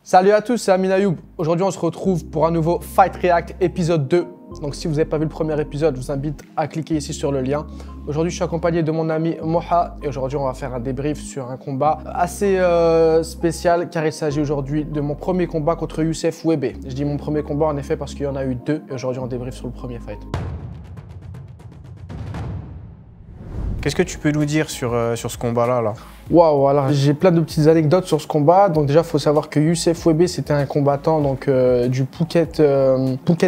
Salut à tous, c'est Amin Ayoub. Aujourd'hui, on se retrouve pour un nouveau Fight React épisode 2. Donc, si vous n'avez pas vu le premier épisode, je vous invite à cliquer ici sur le lien. Aujourd'hui, je suis accompagné de mon ami Moha et aujourd'hui, on va faire un débrief sur un combat assez spécial car il s'agit aujourd'hui de mon premier combat contre Youssef Webe. Je dis mon premier combat en effet parce qu'il y en a eu deux et aujourd'hui, on débrief sur le premier fight. Qu'est-ce que tu peux nous dire sur ce combat-là Waouh, alors j'ai plein de petites anecdotes sur ce combat. Donc déjà, il faut savoir que Youssef Webe, c'était un combattant donc, du Phuket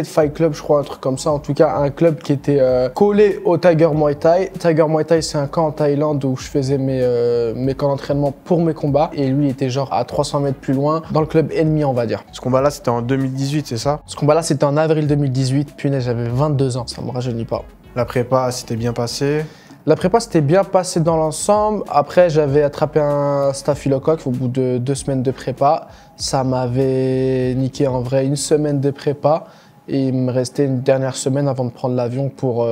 Fight Club, je crois, un truc comme ça. En tout cas, un club qui était collé au Tiger Muay Thai. Tiger Muay Thai, c'est un camp en Thaïlande où je faisais mes camps d'entraînement pour mes combats. Et lui, il était genre à 300 mètres plus loin, dans le club ennemi, on va dire. Ce combat-là, c'était en 2018, c'est ça? Ce combat-là, c'était en avril 2018. Punaise, j'avais 22 ans, ça me rajeunit pas. La prépa, c'était bien passé? La prépa s'était bien passée dans l'ensemble. Après, j'avais attrapé un staphylocoque au bout de 2 semaines de prépa. Ça m'avait niqué en vrai une semaine de prépa. Et il me restait une dernière semaine avant de prendre l'avion pour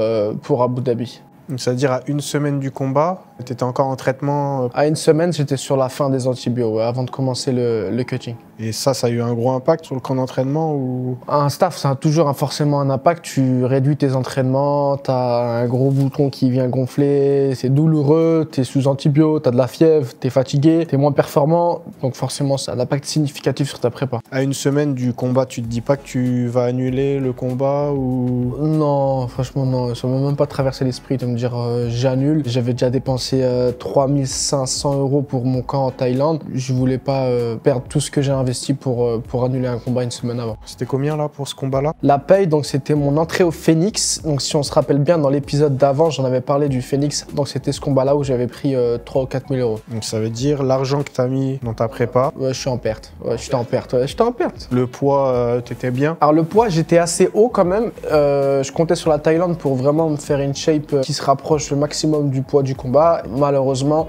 Abu Dhabi. C'est-à-dire à une semaine du combat, tu étais encore en traitement? À une semaine, j'étais sur la fin des antibiotiques, ouais, avant de commencer le cutting. Et ça a eu un gros impact sur le camp d'entraînement ou... Un staff, ça a toujours forcément un impact. Tu réduis tes entraînements, tu as un gros bouton qui vient gonfler, c'est douloureux, tu es sous antibiotiques, tu as de la fièvre, tu es fatigué, tu es moins performant. Donc forcément, ça a un impact significatif sur ta prépa. À une semaine du combat, tu te dis pas que tu vas annuler le combat ou... Non, franchement non, ça m'a même pas traversé l'esprit de me dire j'annule. J'avais déjà dépensé 3500 € pour mon camp en Thaïlande. Je voulais pas perdre tout ce que j'ai investi pour annuler un combat une semaine avant. C'était combien là pour ce combat-là? La paye, donc c'était mon entrée au Phoenix. Donc si on se rappelle bien, dans l'épisode d'avant, j'en avais parlé du Phoenix. Donc c'était ce combat-là où j'avais pris 3 ou 4 000 €. Donc ça veut dire l'argent que tu as mis dans ta prépa? Ouais, je suis en perte. Ouais, j'étais en perte. Ouais, j'étais en perte. Le poids, t'étais bien? Alors le poids, j'étais assez haut quand même. Je comptais sur la Thaïlande pour vraiment me faire une shape qui se rapproche le maximum du poids du combat. Malheureusement,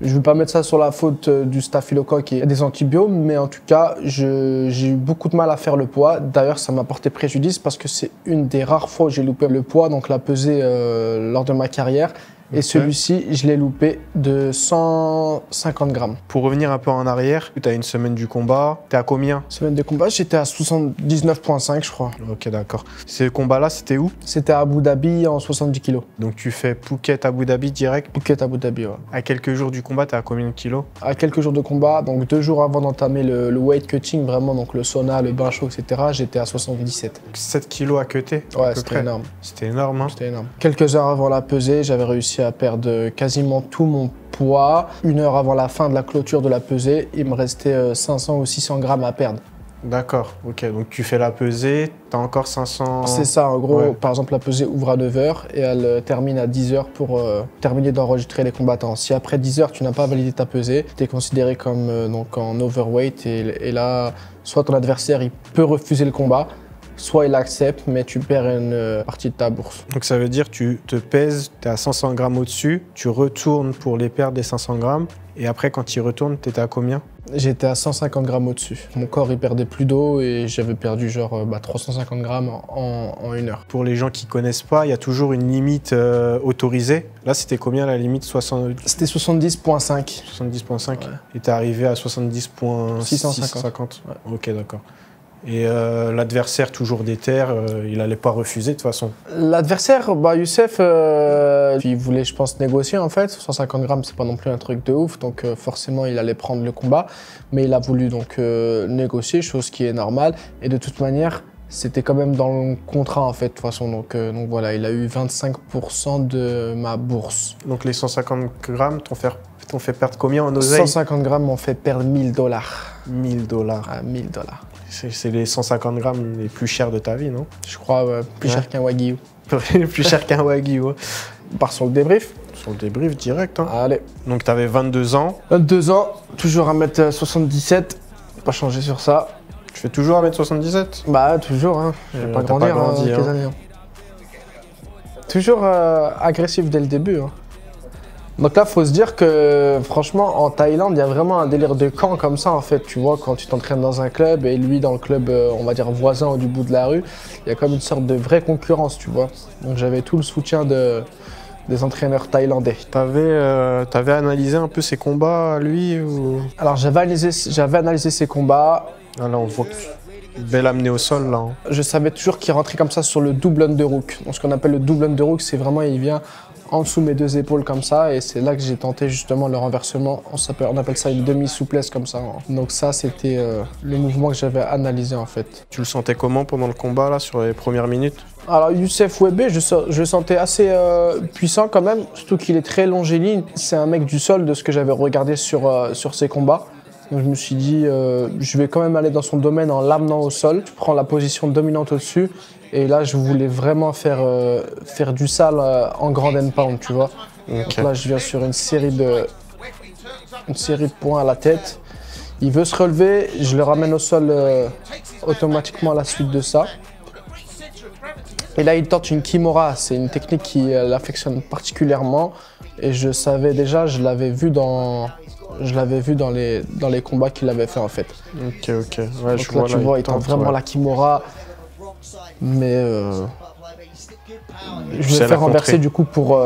je ne vais pas mettre ça sur la faute du staphylocoque et des antibiotiques, mais en tout cas, j'ai eu beaucoup de mal à faire le poids. D'ailleurs, ça m'a porté préjudice parce que c'est une des rares fois où j'ai loupé le poids, donc la pesée lors de ma carrière. Et celui-ci, je l'ai loupé de 150 grammes. Pour revenir un peu en arrière, tu as une semaine du combat, t'es à combien? Semaine de combat, j'étais à 79,5 je crois. Ok, d'accord. Ce combat-là, c'était où? C'était à Abu Dhabi en 70 kilos. Donc tu fais Phuket Abu Dhabi direct? Phuket Abu Dhabi, ouais. À quelques jours du combat, t'es à combien de kilos? À quelques jours de combat, donc 2 jours avant d'entamer le weight cutting, vraiment, donc le sauna, le bain chaud, etc., j'étais à 77. 7 kilos à cutter? Ouais, c'était énorme. C'était énorme, hein? C'était énorme. Quelques heures avant la pesée, j'avais réussi à perdre quasiment tout mon poids. 1 heure avant la fin de la clôture de la pesée, il me restait 500 ou 600 grammes à perdre. D'accord, ok. Donc tu fais la pesée, t'as encore 500... C'est ça, en gros. Ouais. Par exemple, la pesée ouvre à 9 h et elle termine à 10 h pour terminer d'enregistrer les combattants. Si après 10 h, tu n'as pas validé ta pesée, tu es considéré comme donc en overweight et là, soit ton adversaire il peut refuser le combat, soit il accepte, mais tu perds une partie de ta bourse. Donc ça veut dire que tu te pèses, tu es à 500 grammes au-dessus, tu retournes pour les perdre des 500 grammes, et après quand tu y retournes, tu étais à combien? J'étais à 150 grammes au-dessus. Mon corps il perdait plus d'eau et j'avais perdu genre 350 grammes en 1 heure. Pour les gens qui connaissent pas, il y a toujours une limite autorisée. Là, c'était combien la limite? C'était 70,5. 70,5 Ouais. Et t'es arrivé à 70,650. Ouais. Ok, d'accord. Et l'adversaire, toujours déter, il allait pas refuser de toute façon. L'adversaire, Youssef, il voulait, je pense, négocier en fait. 150 grammes, c'est pas non plus un truc de ouf, donc forcément, il allait prendre le combat. Mais il a voulu donc négocier, chose qui est normale. Et de toute manière, c'était quand même dans le contrat en fait, de toute façon. Donc voilà, il a eu 25% de ma bourse. Donc les 150 grammes t'ont fait perdre combien en oseille? 150 grammes m'ont fait perdre 1 000 $. 1 000 $. Ah, 1 000 $. C'est les 150 grammes les plus chers de ta vie, non? Je crois, plus cher qu'un Wagyu. Plus cher qu'un Wagyu. Ouais. On part sur le débrief. Sur le débrief direct. Hein. Allez. Donc t'avais 22 ans. 22 ans, toujours 1m77. Pas changé sur ça. Tu fais toujours 1m77? Bah toujours, hein. Je vais pas grandir quelques années. Hein. Toujours agressif dès le début. Hein. Donc là, faut se dire que franchement, en Thaïlande, il y a vraiment un délire de camp comme ça en fait. Tu vois, quand tu t'entraînes dans un club et lui dans le club, on va dire voisin ou du bout de la rue, il y a comme une sorte de vraie concurrence, tu vois. Donc j'avais tout le soutien des entraîneurs thaïlandais. T'avais analysé un peu ses combats, lui ou... Alors j'avais analysé ses combats. Ah, là, on voit que belle amenée au sol, là. Hein. Je savais toujours qu'il rentrait comme ça sur le double underhook. Donc, ce qu'on appelle le double underhook, c'est vraiment, il vient en dessous de mes deux épaules comme ça, et c'est là que j'ai tenté justement le renversement. On appelle ça une demi-souplesse comme ça. Donc ça, c'était le mouvement que j'avais analysé en fait. Tu le sentais comment pendant le combat, là, sur les premières minutes? Alors Youssef Webe, je le sentais assez puissant quand même, surtout qu'il est très longiligne. C'est un mec du sol de ce que j'avais regardé sur ses combats. Donc je me suis dit, je vais quand même aller dans son domaine en l'amenant au sol. Je prends la position dominante au-dessus. Et là, je voulais vraiment faire du sale en grand and pound, tu vois. Okay. Donc là, je viens sur une série de points à la tête. Il veut se relever, je le ramène au sol automatiquement à la suite de ça. Et là, il tente une Kimura. C'est une technique qui l'affectionne particulièrement. Et je savais déjà, je l'avais vu dans les combats qu'il avait fait en fait. Ok. Ouais, donc là, tu vois, il tente vraiment la Kimura. Mais je vais faire renverser du coup pour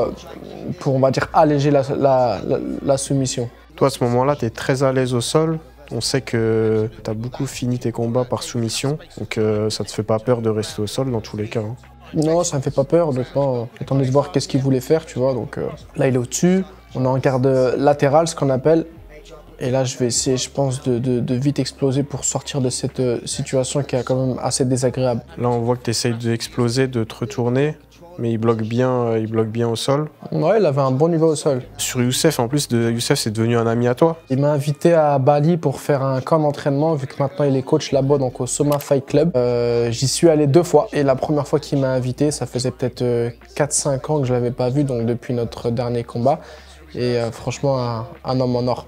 on va dire alléger la soumission. Toi à ce moment-là, tu es très à l'aise au sol. On sait que tu as beaucoup fini tes combats par soumission, donc ça te fait pas peur de rester au sol dans tous les cas. Hein. Non, ça me fait pas peur, honnêtement. J'attendais de voir qu'est-ce qu'il voulait faire, tu vois. Donc là, il est au-dessus. On est en garde latérale, ce qu'on appelle. Et là, je vais essayer, je pense, de vite exploser pour sortir de cette situation qui est quand même assez désagréable. Là, on voit que tu essayes d'exploser, de te retourner, mais il bloque bien au sol. Ouais, il avait un bon niveau au sol. Sur Youssef, en plus, Youssef, c'est devenu un ami à toi. Il m'a invité à Bali pour faire un camp d'entraînement, vu que maintenant il est coach là-bas, donc au Soma Fight Club. J'y suis allé 2 fois. Et la première fois qu'il m'a invité, ça faisait peut-être 4-5 ans que je l'avais pas vu, donc depuis notre dernier combat. Et franchement, un homme en or.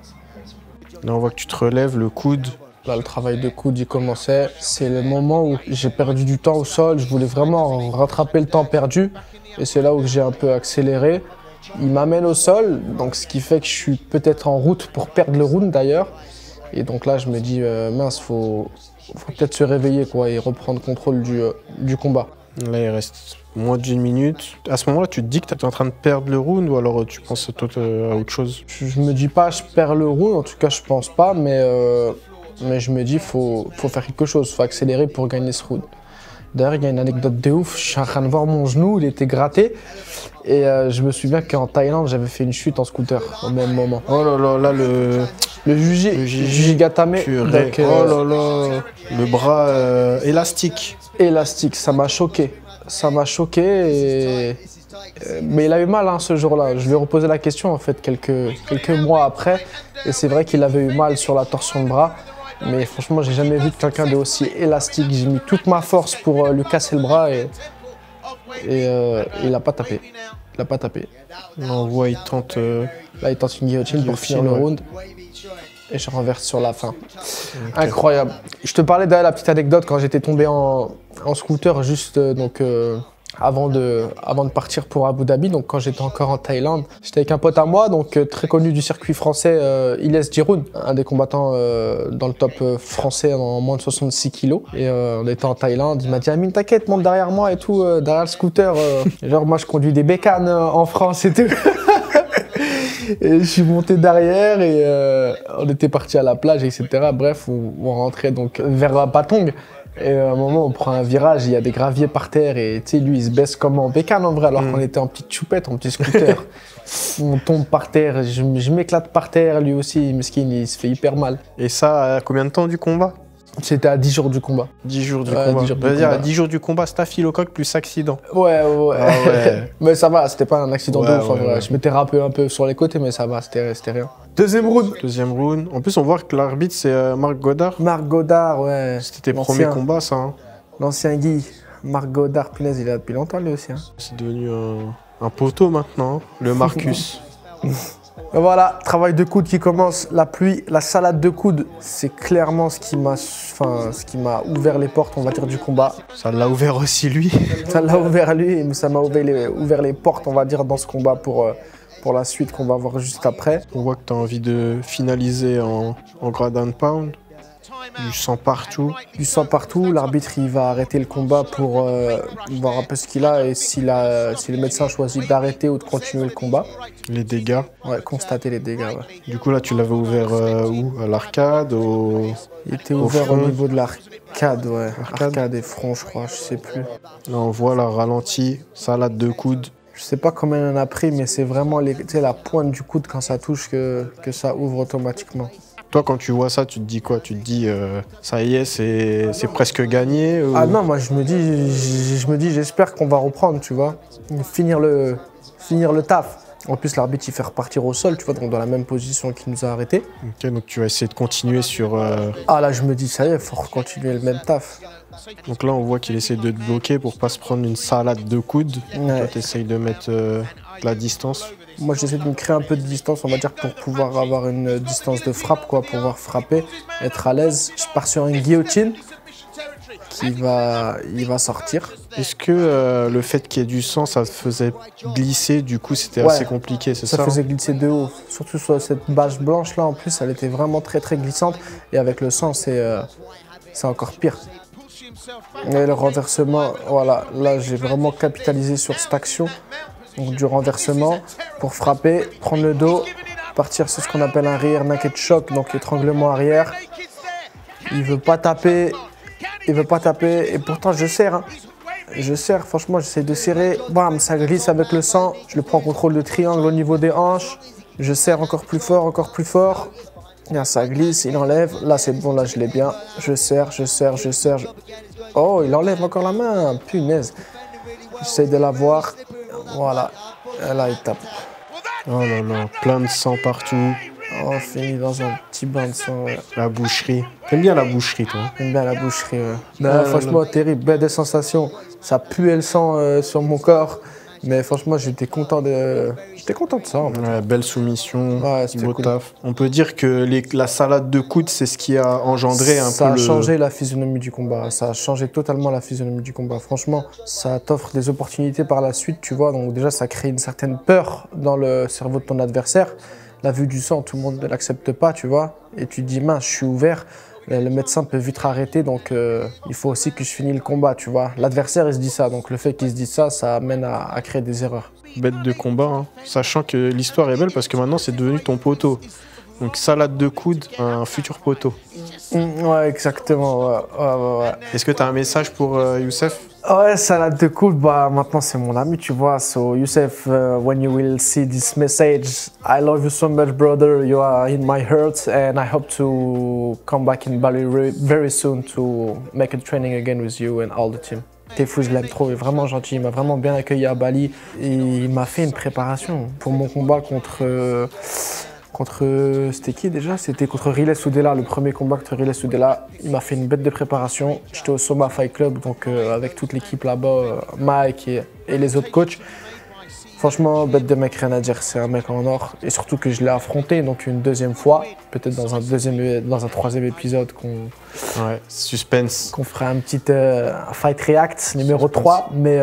Là, on voit que tu te relèves, le coude. Là, le travail de coude, il commençait. C'est le moment où j'ai perdu du temps au sol. Je voulais vraiment rattraper le temps perdu. Et c'est là où j'ai un peu accéléré. Il m'amène au sol, donc ce qui fait que je suis peut-être en route pour perdre le round d'ailleurs. Et donc là, je me dis, mince, faut peut-être se réveiller quoi, et reprendre contrôle du combat. Là, il reste moins d'1 minute. À ce moment-là, tu te dis que tu es en train de perdre le round ou alors tu penses à autre chose? Je me dis pas je perds le round, en tout cas je pense pas, mais je me dis faut faire quelque chose, faut accélérer pour gagner ce round. D'ailleurs, il y a une anecdote de ouf, je suis en train de voir mon genou, il était gratté. Et je me souviens qu'en Thaïlande, j'avais fait une chute en scooter au même moment. Oh là là, là le Jujigatame. Donc, oh là là, le bras élastique. Élastique, ça m'a choqué. Mais il a eu mal hein, ce jour-là. Je lui ai reposé la question en fait quelques mois après. Et c'est vrai qu'il avait eu mal sur la torsion de bras. Mais franchement, j'ai jamais vu quelqu'un d'aussi élastique. J'ai mis toute ma force pour lui casser le bras et il n'a pas tapé. On voit, il tente... Là, il tente une guillotine pour finir le round. Et je renverse sur la fin. Okay. Incroyable. Je te parlais de la petite anecdote quand j'étais tombé en scooter juste avant de partir pour Abu Dhabi, donc quand j'étais encore en Thaïlande. J'étais avec un pote à moi, donc très connu du circuit français, Iles Giroun, un des combattants dans le top français en moins de 66 kilos. Et on était en Thaïlande, il m'a dit « Amine, t'inquiète, monte derrière moi et tout, derrière le scooter. Genre moi je conduis des bécanes en France et tout. » Et je suis monté derrière et on était parti à la plage, etc. Bref, on rentrait donc vers Patong. Et à un moment, on prend un virage, il y a des graviers par terre et tu sais, lui, il se baisse comme en bécane en vrai, alors qu'on était en petite choupette, en petit scooter. On tombe par terre, je m'éclate par terre, lui aussi, mesquine, il se fait hyper mal. Et ça, à combien de temps du combat? C'était à 10 jours du combat. 10 jours du combat. 10 jours du combat. 10 jours du combat, staphylocoque plus accident. Ouais. Ah ouais. Mais ça va, c'était pas un accident de ouf. Ouais. Je m'étais râpé un peu sur les côtés, mais ça va, c'était rien. Deuxième round. En plus, on voit que l'arbitre, c'est Marc Godard. Marc Godard, ouais. C'était tes premiers combats, ça. Hein. L'ancien Guy. Marc Godard, punaise, il est là depuis longtemps, lui aussi. Hein. C'est devenu un poteau maintenant, hein, le Marcus. Voilà, travail de coude qui commence, la pluie, la salade de coude, c'est clairement ce qui m'a ouvert les portes, on va dire, du combat. Ça l'a ouvert aussi lui. Ça l'a ouvert lui, mais ça m'a ouvert les portes, on va dire, dans ce combat pour la suite qu'on va voir juste après. On voit que tu as envie de finaliser en grade and pound. Du sang partout. Du sang partout, l'arbitre il va arrêter le combat pour voir un peu ce qu'il a et si le médecin choisit d'arrêter ou de continuer le combat. Les dégâts. Ouais, constater les dégâts. Ouais. Du coup là tu l'avais ouvert où? À l'arcade, Il était ouvert front. au niveau de l'arcade, ouais. Arcade et front, je crois, je sais plus. Là on voit la ralenti, salade de coude. Je sais pas combien il en a pris, mais c'est vraiment la pointe du coude quand ça touche que ça ouvre automatiquement. Toi, quand tu vois ça, tu te dis quoi? Tu te dis, ça y est, c'est presque gagné ou... Ah non, moi je me dis, j'espère qu'on va reprendre, tu vois. Finir le taf. En plus, l'arbitre il fait repartir au sol, tu vois, donc dans la même position qu'il nous a arrêtés. Ok, donc tu vas essayer de continuer sur... Ah là, je me dis, ça y est, faut continuer le même taf. Donc là, on voit qu'il essaie de te bloquer pour pas se prendre une salade de coude. Ouais. Toi, tu essayes de mettre la distance. Moi, j'essaie de me créer un peu de distance, on va dire, pour pouvoir avoir une distance de frappe, quoi, pouvoir frapper, être à l'aise. Je pars sur une guillotine il va sortir. Est-ce que le fait qu'il y ait du sang, ça te faisait glisser, du coup c'était assez compliqué, c'est ça? Ça faisait glisser de haut, surtout sur cette bâche blanche là, en plus elle était vraiment très glissante et avec le sang c'est encore pire. Et le renversement, voilà, là j'ai vraiment capitalisé sur cette action, donc du renversement pour frapper, prendre le dos, partir sur ce qu'on appelle un rear naked choke, donc étranglement arrière. Il veut pas taper et pourtant je serre. Hein. Je serre, franchement j'essaie de serrer, bam, ça glisse avec le sang, je le prends en contrôle de triangle au niveau des hanches, je serre encore plus fort. Là, ça glisse, il enlève, là c'est bon, là je l'ai bien, je serre. Oh, il enlève encore la main, punaise. J'essaie de la voir, voilà, et là il tape. Oh là là, plein de sang partout. On finit dans un petit bain de sang. Ouais. La boucherie. T'aimes bien la boucherie, toi? J'aime bien la boucherie, ouais. Franchement, terrible, belle de sensation. Ça puait le sang sur mon corps. Mais franchement, j'étais content de ça. En fait. Ouais, belle soumission, ouais, beau cool. Taf. On peut dire que la salade de coude, c'est ce qui a engendré un peu Ça a changé la physionomie du combat. Ça a changé totalement la physionomie du combat. Franchement, ça t'offre des opportunités par la suite, tu vois. Donc déjà, ça crée une certaine peur dans le cerveau de ton adversaire. La vue du sang, tout le monde ne l'accepte pas, tu vois. Et tu te dis, mince, je suis ouvert. Le médecin peut vite arrêter, donc il faut aussi que je finisse le combat, tu vois. L'adversaire, il se dit ça, donc le fait qu'il se dise ça, ça amène à créer des erreurs. Bête de combat, hein. Sachant que l'histoire est belle parce que maintenant, c'est devenu ton poteau. Donc salade de coude, un futur poteau. Ouais, exactement, ouais. Est-ce que tu as un message pour Youssef? Ouais, salade de coude, bah maintenant c'est mon ami, tu vois. So Youssef, when you will see this message, I love you so much, brother. You are in my heart, and I hope to come back in Bali very soon to make a training again with you and all the team. T'es fou, je l'aime trop, il est vraiment gentil, il m'a vraiment bien accueilli à Bali et il m'a fait une préparation pour mon combat contre c'était qui déjà? C'était contre Riley Soudela, le premier combat contre Riley Soudela. Il m'a fait une bête de préparation. J'étais au Soma Fight Club, donc avec toute l'équipe là-bas, Mike et les autres coachs. Franchement, bête de mec, rien à dire, c'est un mec en or. Et surtout que je l'ai affronté donc une deuxième fois, peut-être dans un troisième épisode Ouais, suspense. Qu'on ferait un petit Fight React numéro 3, mais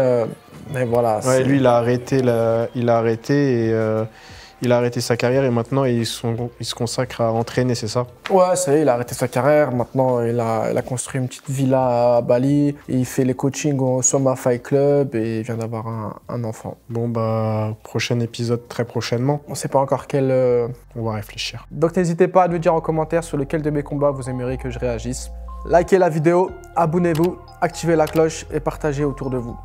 voilà. Ouais, lui il a arrêté il a arrêté sa carrière et maintenant il se consacre à entraîner, c'est ça? Ouais, ça y est, il a arrêté sa carrière. Maintenant, il a construit une petite villa à Bali. Et il fait les coachings au Soma Fight Club et il vient d'avoir un enfant. Bon, bah, prochain épisode très prochainement. On sait pas encore quel... On va réfléchir. Donc n'hésitez pas à nous dire en commentaire sur lequel de mes combats vous aimeriez que je réagisse. Likez la vidéo, abonnez-vous, activez la cloche et partagez autour de vous.